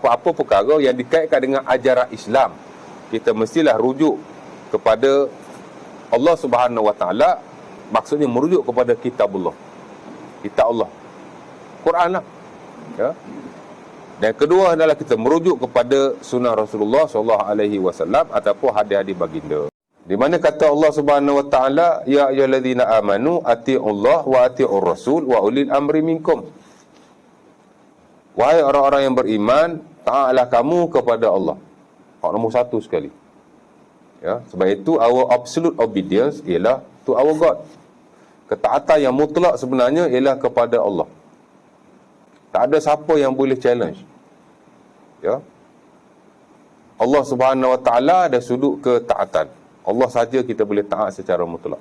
apa-apa perkara yang dikaitkan dengan ajaran Islam, kita mestilah rujuk kepada Allah Subhanahu Wa Taala. Maksudnya merujuk kepada kitab Allah, Quran lah, ya. Dan kedua adalah kita merujuk kepada sunnah Rasulullah sallallahu alaihi wasallam ataupun hadis-hadis baginda. Di mana kata Allah Subhanahu Wa Taala, ya ayyuhallazina amanu atii'ullah wa atii'ur rasul wa ulil amri minkum. Wahai orang-orang yang beriman, taatlah kamu kepada Allah. Hak nombor satu sekali. Ya, sebab itu our absolute obedience ialah to our God. Ketaatan yang mutlak sebenarnya ialah kepada Allah. Tak ada siapa yang boleh challenge. Ya. Allah Subhanahu Wa Taala ada sudut ketaatan. Allah saja kita boleh taat secara mutlak.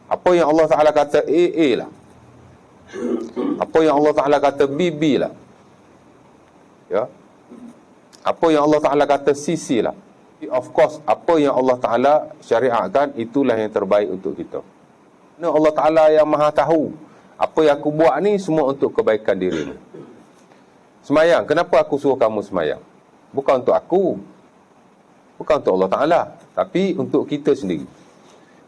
Apa yang Allah Taala kata A lah. Apa yang Allah Taala kata B lah. Ya. Apa yang Allah Taala kata C lah. Of course, apa yang Allah Taala syariatkan itulah yang terbaik untuk kita. Allah Ta'ala yang maha tahu. Apa yang aku buat ni semua untuk kebaikan dirimu. Semayang, kenapa aku suruh kamu semayang? Bukan untuk aku, bukan untuk Allah Ta'ala, tapi untuk kita sendiri.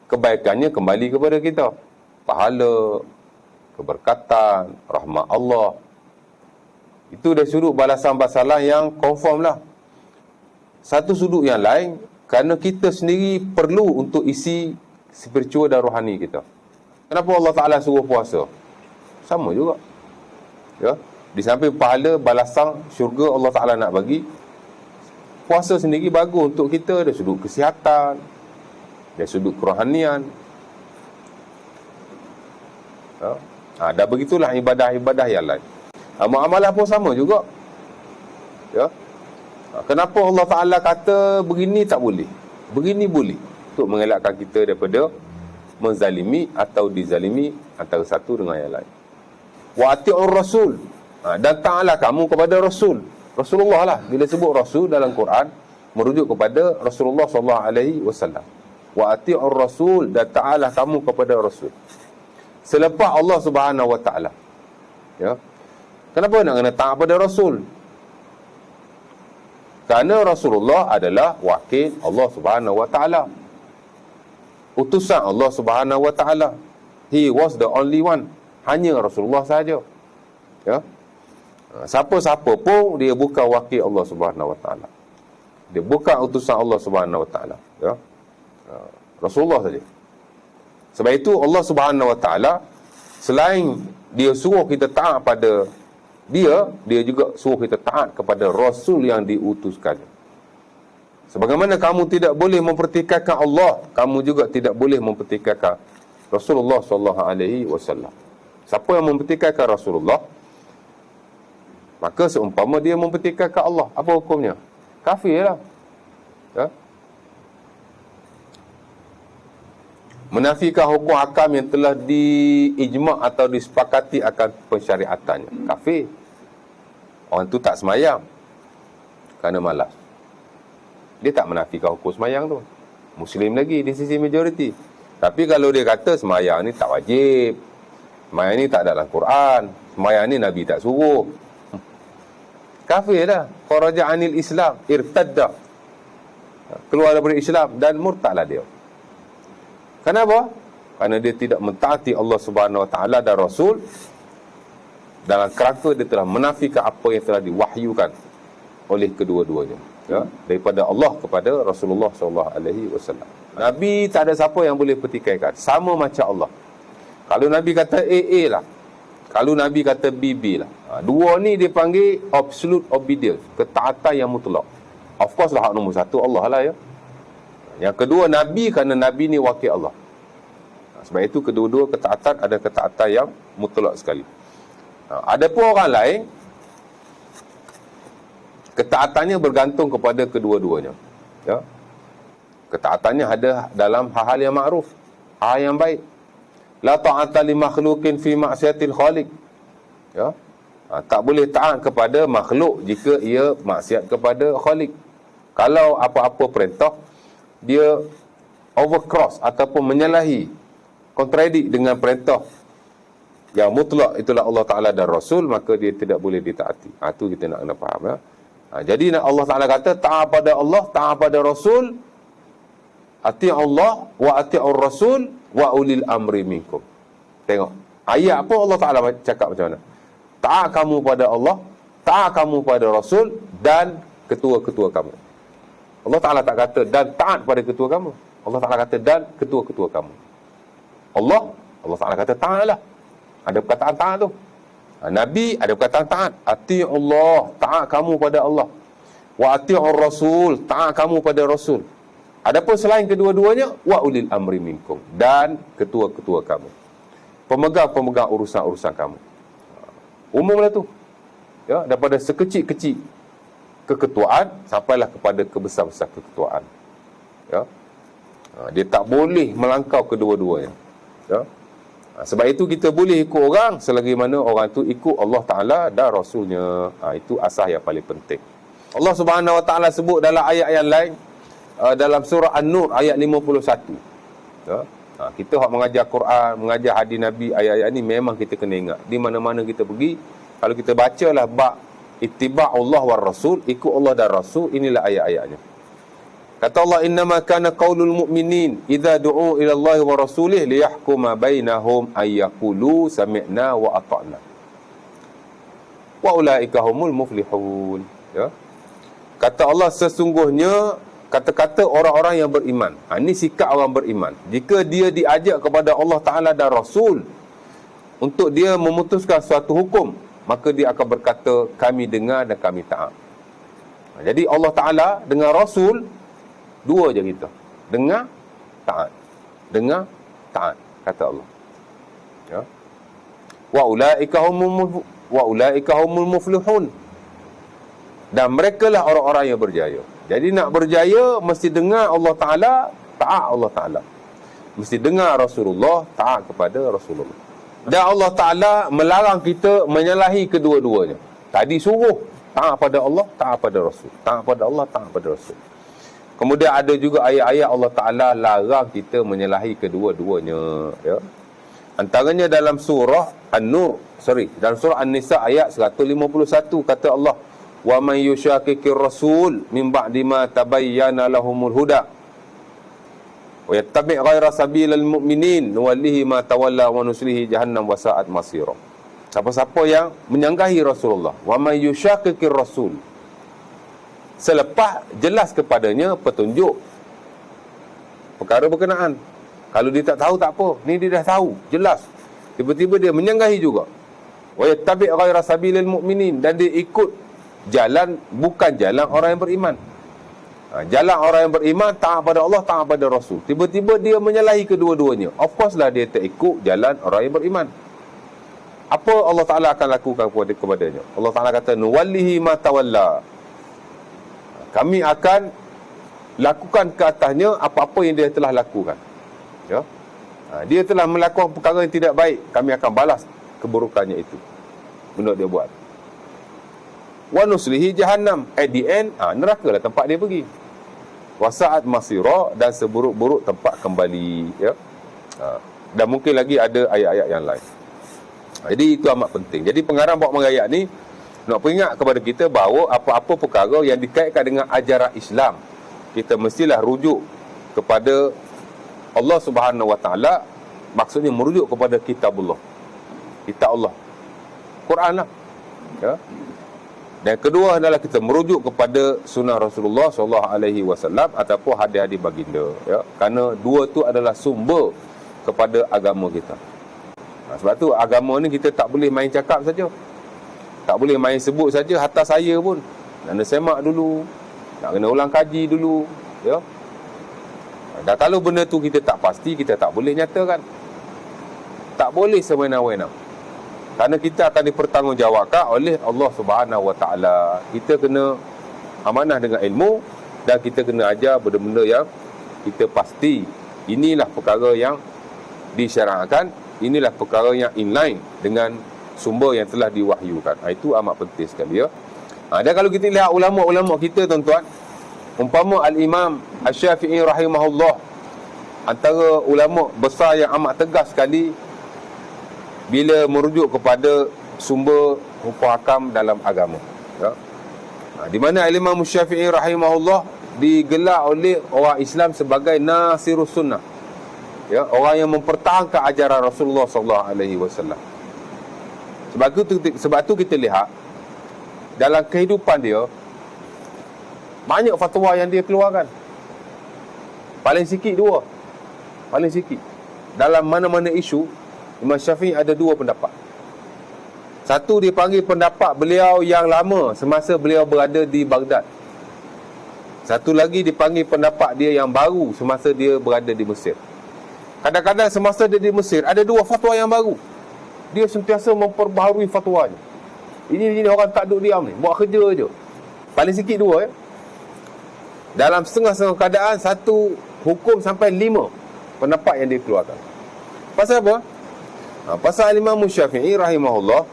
Kebaikannya kembali kepada kita. Pahala, keberkatan, rahmat Allah. Itu dari sudut balasan-balasan yang confirm lah. Satu sudut yang lain, kerana kita sendiri perlu untuk isi spiritual dan rohani kita. Kenapa Allah Ta'ala suruh puasa? Sama juga. Ya. Di samping pahala, balasan syurga Allah Ta'ala nak bagi, puasa sendiri bagus untuk kita dari sudut kesihatan, dari sudut kerohanian. Ya. Dan begitulah ibadah-ibadah yang lain. Amalan pun sama juga. Ya. Kenapa Allah Ta'ala kata begini tak boleh, begini boleh? Untuk mengelakkan kita daripada menzalimi atau dizalimi antara satu dengan yang lain. Wa ati'ur rasul. Dan taatlah kamu kepada Rasul. Rasulullah lah. Bila sebut Rasul dalam Quran, merujuk kepada Rasulullah sallallahu alaihi wasallam. Wa ati'ur rasul, dan taatlah kamu kepada Rasul. Selepas Allah Subhanahu Wa Taala. Ya. Kenapa nak kena taat pada Rasul? Kerana Rasulullah adalah wakil Allah Subhanahu Wa Taala. Utusan Allah Subhanahu Wa Taala. He was the only one. Hanya Rasulullah sahaja. Ya. Siapa-siapa pun dia bukan wakil Allah Subhanahu Wa Taala. Dia bukan utusan Allah Subhanahu Wa Taala. Ya. Rasulullah saja. Sebab itu Allah Subhanahu Wa Taala selain dia suruh kita taat pada dia juga suruh kita taat kepada Rasul yang diutuskannya. Sebagaimana kamu tidak boleh mempertikaikan Allah, kamu juga tidak boleh mempertikaikan Rasulullah sallallahu alaihi wasallam. Siapa yang mempertikaikan Rasulullah, maka seumpama dia mempertikaikan Allah. Apa hukumnya? Kafirlah. Ya? Menafikan hukum hakam yang telah diijma' atau disepakati akan pensyariatannya. Kafir. Orang tu tak semayang kerana malas. Dia tak menafikan hukum semayang tu. Muslim lagi di sisi majoriti. Tapi kalau dia kata semayang ni tak wajib, semayang ni tak dalam Quran, semayang ni Nabi tak suruh, kafir dah. Kharaja anil Islam, irtadda, keluar daripada Islam dan murtadlah dia. Kenapa? Kerana dia tidak mentaati Allah Subhanahu Wa Taala dan Rasul. Dalam kerangka dia telah menafikan apa yang telah diwahyukan oleh kedua-duanya, ya, daripada Allah kepada Rasulullah sallallahu alaihi wasallam. Nabi tak ada siapa yang boleh pertikaikan, sama macam Allah. Kalau Nabi kata A lah, kalau Nabi kata B lah. Dua ni dipanggil absolute obedience, ketaatan yang mutlak. Of course lah hak nombor satu Allah lah, ya. Yang kedua Nabi, kerana Nabi ni wakil Allah. Sebab itu kedua-dua ketaatan ada ketaatan yang mutlak sekali. Ada pun orang lain, ketaatannya bergantung kepada kedua-duanya. Ya. Ketaatannya ada dalam hal-hal yang ma'ruf, hal yang baik. La ta'ata li makhluqin fi ma'siyatil khaliq. Ya. Tak boleh taat kepada makhluk jika ia maksiat kepada khaliq. Kalau apa-apa perintah dia overcross ataupun menyalahi, kontradik dengan perintah yang mutlak, itulah Allah Ta'ala dan Rasul, maka dia tidak boleh ditaati. Itu kita nak kena faham, ya. Jadi Allah Ta'ala kata, taat pada Allah, taat pada Rasul, ati' Allah wa ati'ur Rasul wa ulil amri minkum. Tengok, ayat apa Allah Ta'ala cakap macam mana? Taat kamu pada Allah, taat kamu pada Rasul dan ketua-ketua kamu. Allah Ta'ala tak kata dan taat pada ketua kamu. Allah Ta'ala kata dan ketua-ketua kamu. Allah Ta'ala kata taatlah. Ada perkataan taat tu. Nabi ada perkataan taat. Ati' Allah, taat kamu pada Allah. Wa ati'ur Rasul, taat kamu pada Rasul. Adapun selain kedua-duanya, wa ulil amri minkum, dan ketua-ketua kamu, pemegang-pemegang urusan-urusan kamu. Umumlah tu. Ya, daripada sekecil-kecil keketuaan sampailah kepada kebesar-besar keketuaan. Ya. Dia tak boleh melangkau kedua-duanya. Ya. Sebab itu kita boleh ikut orang selagi mana orang tu ikut Allah Ta'ala dan Rasulnya. Itu asas yang paling penting. Allah Subhanahu Wa Ta'ala sebut dalam ayat yang lain, dalam surah An-Nur ayat 51. Ya. Kita hak mengajar Quran, mengajar hadis Nabi, ayat-ayat ni memang kita kena ingat. Di mana-mana kita pergi, kalau kita bacalah bab ittiba' Allah wa Rasul, ikut Allah dan Rasul, inilah ayat-ayatnya. Kata Allah, innama kana qaulul mu'minin idza du'u ila Allah wa rasulih liyahkuma bainahum ayyaqulu sami'na wa ata'na wa ulaika humul muflihun. Ya. Kata Allah, sesungguhnya kata-kata orang-orang yang beriman. Ini sikap orang beriman. Jika dia diajak kepada Allah Ta'ala dan Rasul untuk dia memutuskan suatu hukum, maka dia akan berkata, kami dengar dan kami taat. Jadi Allah Ta'ala dengan Rasul, dua je kita. Dengar, taat. Dengar, taat, kata Allah. Ya. Wa ulaika humul muflihun. Dan merekalah orang-orang yang berjaya. Jadi nak berjaya, mesti dengar Allah Ta'ala, taat Allah Ta'ala. Mesti dengar Rasulullah, taat kepada Rasulullah. Dan Allah Ta'ala melarang kita menyalahi kedua-duanya. Tadi suruh taat pada Allah, taat pada Rasul. Taat pada Allah, taat pada Rasul. Kemudian ada juga ayat-ayat Allah Ta'ala larang kita menyalahi kedua-duanya. Ya. Antaranya dalam surah An-Nur, dalam surah An-Nisa ayat 151, kata Allah, wa man yushaqiqir rasul min ba'di ma tabayyana lahumul huda wa yattabi' ghaira sabilil mu'minin nuwallihi ma tawalla wa nuslihi jahannam wa sa'at masira. Siapa-siapa yang menyanggahi Rasulullah, wa man yushaqiqir rasul, selepas jelas kepadanya petunjuk perkara berkenaan. Kalau dia tak tahu, tak apa. Ni dia dah tahu, jelas. Tiba-tiba dia menyanggahi juga. Wa yattabi' ghaira sabilil mu'minin, dan dia ikut jalan bukan jalan orang yang beriman. Jalan orang yang beriman taat pada Allah, taat pada Rasul. Tiba-tiba dia menyalahi kedua-duanya. Of course lah dia tak ikut jalan orang yang beriman. Apa Allah Ta'ala akan lakukan kepadanya? Allah Ta'ala kata, nuwallihi ma tawalla. Kami akan lakukan ke atasnya apa-apa yang dia telah lakukan. Ya? Dia telah melakukan perkara yang tidak baik, kami akan balas keburukannya itu, benda dia buat. Wa nuslihi jahannam, at the end neraka lah tempat dia pergi. Wa sa'at masira, dan seburuk-buruk tempat kembali. Ya. Dan mungkin lagi ada ayat-ayat yang lain. Jadi itu amat penting. Jadi pengarang bawa mengayat ni nak peringat kepada kita bahawa apa-apa perkara yang dikaitkan dengan ajaran Islam, kita mestilah rujuk kepada Allah Subhanahu Wa Ta'ala. Maksudnya merujuk kepada kitabullah, kitab Allah, Quran lah. Ya. Dan kedua adalah kita merujuk kepada sunnah Rasulullah SAW ataupun hadis-hadis baginda. Ya. Kerana dua tu adalah sumber kepada agama kita. Sebab tu agama ni kita tak boleh main cakap saja. Tak boleh main sebut saja, hatta saya pun nak kena semak dulu, nak kena ulang kaji dulu. Ya. Dan kalau benda tu kita tak pasti, kita tak boleh nyatakan. Tak boleh semena-mena. Kerana kita akan dipertanggungjawabkan oleh Allah Subhanahu Wa Ta'ala. Kita kena amanah dengan ilmu, dan kita kena ajar benda-benda yang kita pasti. Inilah perkara yang disyarakkan, inilah perkara yang inline dengan sumber yang telah diwahyukan. Itu amat penting sekali. Ya. Dan kalau kita lihat ulama-ulama kita, tuan-tuan, umpama Al-Imam Asy-Syafi'i rahimahullah, antara ulama besar yang amat tegas sekali bila merujuk kepada sumber hukum hakam dalam agama. Ya. Di mana Imam Syafi'i rahimahullah digelar oleh orang Islam sebagai Nasirus Sunnah. Ya, orang yang mempertahankan ajaran Rasulullah sallallahu alaihi wasallam. Sebab tu kita lihat dalam kehidupan dia banyak fatwa yang dia keluarkan. Paling sikit dua. Paling sikit. Dalam mana-mana isu, Imam Syafi'i ada dua pendapat. Satu dipanggil pendapat beliau yang lama semasa beliau berada di Baghdad. Satu lagi dipanggil pendapat dia yang baru semasa dia berada di Mesir. Kadang-kadang semasa dia di Mesir ada dua fatwa yang baru. Dia sentiasa memperbaharui fatwanya. Ini orang tak duduk diam ni, buat kerja je. Paling sikit dua ya. Dalam setengah-setengah keadaan, satu hukum sampai 5 pendapat yang dia keluarkan. Pasal apa? Pasal Imam Syafi'i rahimahullah,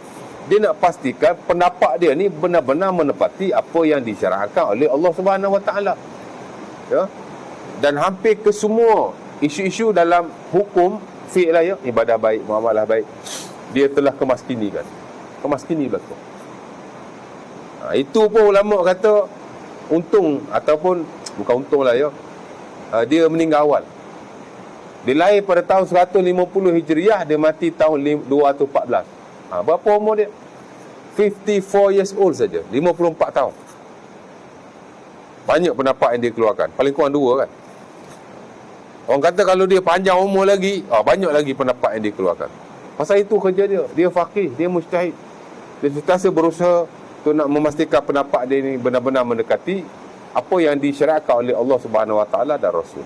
dia nak pastikan pendapat dia ni benar-benar menepati apa yang disyaratkan oleh Allah Subhanahu Wa Taala. Ya. Dan hampir ke semua isu-isu dalam hukum fiqh lah ya, ibadah baik, muamalah baik, dia telah kemaskinikan. Kemaskini berlaku. Itu pun ulama kata untung, ataupun bukan untung lah ya, dia meninggal awal. Dia lahir pada tahun 150 Hijriah, dia mati tahun 214. Berapa umur dia? 54 years old saja, 54 tahun. Banyak pendapat yang dia keluarkan. Paling kurang dua kan. Orang kata kalau dia panjang umur lagi, banyak lagi pendapat yang dia keluarkan. Pasal itu kerja dia. Dia faqih, dia mujtahid. Dia sentiasa berusaha untuk nak memastikan pendapat dia ni benar-benar mendekati apa yang disyariatkan oleh Allah Subhanahu Wa Taala dan Rasul.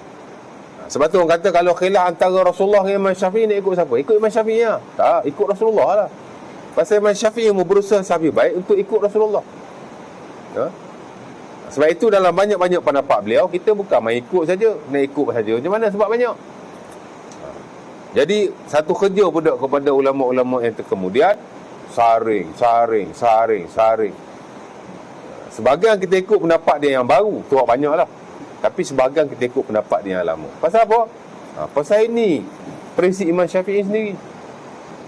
Sebab tu orang kata kalau khilaf antara Rasulullah dengan Imam Syafi'i, nak ikut siapa? Ikut Imam Syafi'i lah. Tak, ikut Rasulullah lah. Pasal Imam Syafi'i berusaha lebih baik untuk ikut Rasulullah. Ya? Sebab itu dalam banyak-banyak pendapat beliau, kita bukan main ikut saja, nak ikut saja. Macam mana? Sebab banyak. Jadi satu kerja pula kepada ulama-ulama yang terkemudian, saring. Sebahagian kita ikut pendapat dia yang baru, tu banyak lah. Tapi sebahagian kita ikut pendapat dia yang lama. Pasal apa? Pasal ini prinsip Imam Syafi'i sendiri.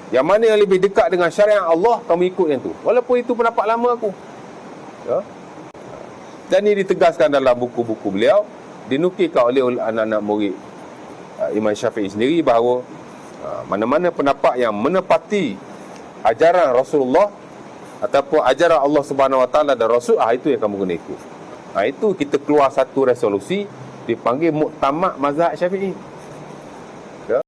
Yang mana yang lebih dekat dengan syariat Allah, kamu ikut yang tu. Walaupun itu pendapat lama aku. Ya? Dan ini ditegaskan dalam buku-buku beliau, dinukilkan oleh anak-anak murid Imam Syafi'i sendiri bahawa mana-mana pendapat yang menepati ajaran Rasulullah ataupun ajaran Allah Subhanahu Wa Taala dan Rasul, itu yang kamu kena ikut. Itu kita keluar satu resolusi dipanggil Muktamad Mazhab Syafi'i.